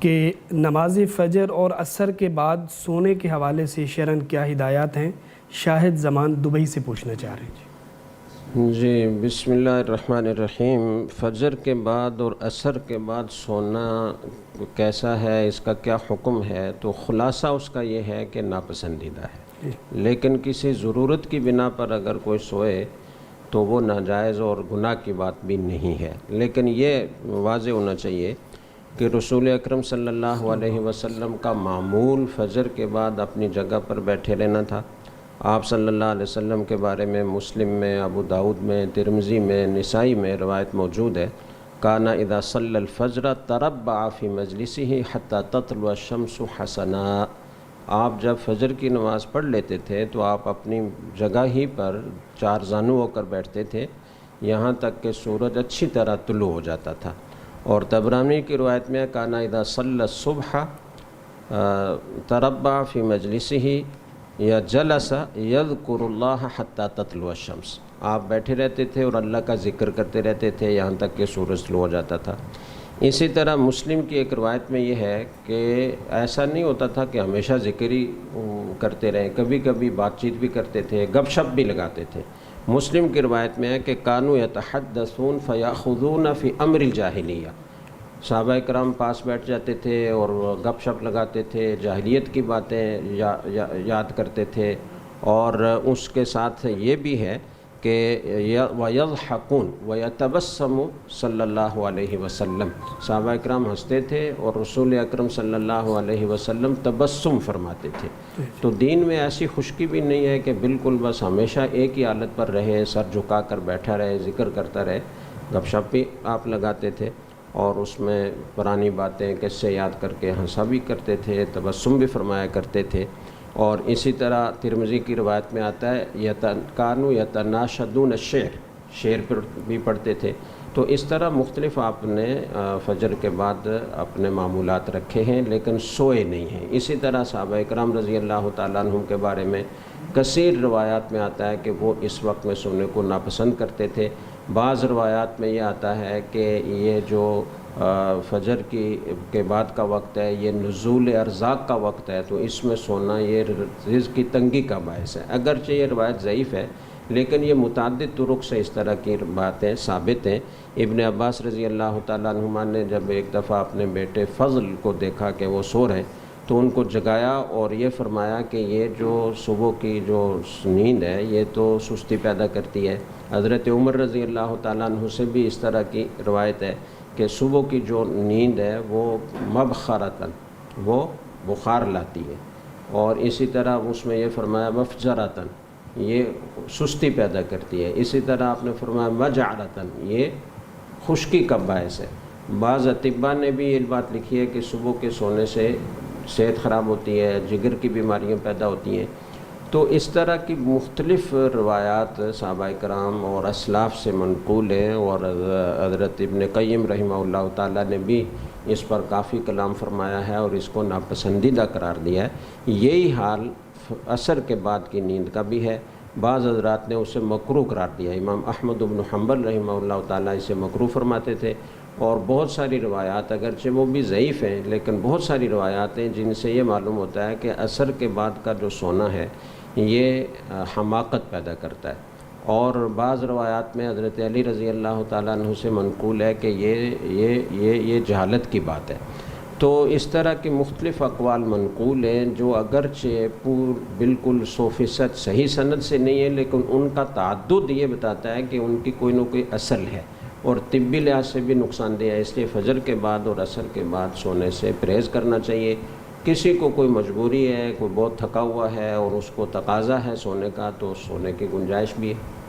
کہ نماز فجر اور عصر کے بعد سونے کے حوالے سے شرعاً کیا ہدایات ہیں؟ شاہد زمان دبئی سے پوچھنا چاہ رہے ہیں جی بسم اللہ الرحمن الرحیم۔ فجر کے بعد اور عصر کے بعد سونا کیسا ہے، اس کا کیا حکم ہے؟ تو خلاصہ اس کا یہ ہے کہ ناپسندیدہ ہے، لیکن کسی ضرورت کی بنا پر اگر کوئی سوئے تو وہ ناجائز اور گناہ کی بات بھی نہیں ہے۔ لیکن یہ واضح ہونا چاہیے کہ رسول اکرم صلی اللہ علیہ وسلم کا معمول فجر کے بعد اپنی جگہ پر بیٹھے رہنا تھا۔ آپ صلی اللہ علیہ وسلم کے بارے میں مسلم میں، ابو داؤد میں، ترمذی میں، نسائی میں روایت موجود ہے، کانا اذا صلی الفجر تربع فی مجلسہ حتی تطلع الشمس حسنا۔ آپ جب فجر کی نماز پڑھ لیتے تھے تو آپ اپنی جگہ ہی پر چار زانو ہو کر بیٹھتے تھے یہاں تک کہ سورج اچھی طرح طلوع ہو جاتا تھا۔ اور طبرانی کی روایت میں کانا اذا صلی الصبح تربع فی مجلسہ یا جلس یذکر اللہ حتی تطلع الشمس۔ آپ بیٹھے رہتے تھے اور اللہ کا ذکر کرتے رہتے تھے یہاں تک کہ سورج طلوع ہو جاتا تھا۔ اسی طرح مسلم کی ایک روایت میں یہ ہے کہ ایسا نہیں ہوتا تھا کہ ہمیشہ ذکر ہی کرتے رہیں، کبھی کبھی بات چیت بھی کرتے تھے، گپ شپ بھی لگاتے تھے۔ مسلم کی روایت میں ہے کہ کانوا یتحدثون فیاخذون فی امر الجاہلیہ، صحابہ کرام پاس بیٹھ جاتے تھے اور گپ شپ لگاتے تھے، جاہلیت کی باتیں یاد کرتے تھے۔ اور اس کے ساتھ یہ بھی ہے کہ وَيَضْحَكُونَ وَيَتَبَسَّمُ صلی اللہ علیہ وسلم، صحابہ کرام ہنستے تھے اور رسول اکرم صلی اللہ علیہ وسلم تبسم فرماتے تھے۔ تو دین میں ایسی خشکی بھی نہیں ہے کہ بالکل بس ہمیشہ ایک ہی حالت پر رہے، سر جھکا کر بیٹھا رہے، ذکر کرتا رہے۔ گپ شپ بھی آپ لگاتے تھے اور اس میں پرانی باتیں قصے یاد کر کے ہنسا بھی کرتے تھے، تبسم بھی فرمایا کرتے تھے۔ اور اسی طرح ترمذی کی روایت میں آتا ہے کانوا یتناشدون الشعر، شعر پر بھی پڑھتے تھے۔ تو اس طرح مختلف آپ نے فجر کے بعد اپنے معمولات رکھے ہیں لیکن سوئے نہیں ہیں۔ اسی طرح صحابہ اکرام رضی اللہ تعالیٰ عنہم کے بارے میں کثیر روایات میں آتا ہے کہ وہ اس وقت میں سونے کو ناپسند کرتے تھے۔ بعض روایات میں یہ آتا ہے کہ یہ جو فجر کے بعد کا وقت ہے یہ نزول ارزاق کا وقت ہے، تو اس میں سونا یہ رزق کی تنگی کا باعث ہے۔ اگرچہ یہ روایت ضعیف ہے لیکن یہ متعدد طرق سے اس طرح کی باتیں ثابت ہیں۔ ابن عباس رضی اللہ تعالیٰ عنہما نے جب ایک دفعہ اپنے بیٹے فضل کو دیکھا کہ وہ سو رہے تو ان کو جگایا اور یہ فرمایا کہ یہ جو صبح کی جو نیند ہے یہ تو سستی پیدا کرتی ہے۔ حضرت عمر رضی اللہ تعالیٰ عنہ سے بھی اس طرح کی روایت ہے کہ صبح کی جو نیند ہے وہ مبخرتاً، وہ بخار لاتی ہے، اور اسی طرح اس میں یہ فرمایا مفجرتاً، یہ سستی پیدا کرتی ہے۔ اسی طرح آپ نے فرمایا مجعرتاً، یہ خشکی کا باعث ہے۔ بعض اطباء نے بھی یہ بات لکھی ہے کہ صبح کے سونے سے صحت خراب ہوتی ہے، جگر کی بیماریاں پیدا ہوتی ہیں۔ تو اس طرح کی مختلف روایات صحابہ کرام اور اسلاف سے منقول ہیں، اور حضرت ابن قیم رحمہ اللہ تعالیٰ نے بھی اس پر کافی کلام فرمایا ہے اور اس کو ناپسندیدہ قرار دیا ہے۔ یہی حال عصر کے بعد کی نیند کا بھی ہے۔ بعض حضرات نے اسے مکروہ قرار دیا، امام احمد بن حنبل رحمہ اللہ تعالیٰ اسے مکروہ فرماتے تھے۔ اور بہت ساری روایات اگرچہ وہ بھی ضعیف ہیں لیکن بہت ساری روایات ہیں جن سے یہ معلوم ہوتا ہے کہ عصر کے بعد کا جو سونا ہے یہ حماقت پیدا کرتا ہے۔ اور بعض روایات میں حضرت علی رضی اللہ تعالیٰ عنہ سے منقول ہے کہ یہ جہالت کی بات ہے۔ تو اس طرح کی مختلف اقوال منقول ہیں جو اگرچہ بالکل 100% صحیح سند سے نہیں ہے لیکن ان کا تعدد یہ بتاتا ہے کہ ان کی کوئی نہ کوئی اصل ہے اور طبی لحاظ سے بھی نقصان دہ ہے۔ اس لیے فجر کے بعد اور عصر کے بعد سونے سے پرہیز کرنا چاہیے۔ کسی کو کوئی مجبوری ہے، کوئی بہت تھکا ہوا ہے اور اس کو تقاضا ہے سونے کا، تو سونے کی گنجائش بھی ہے۔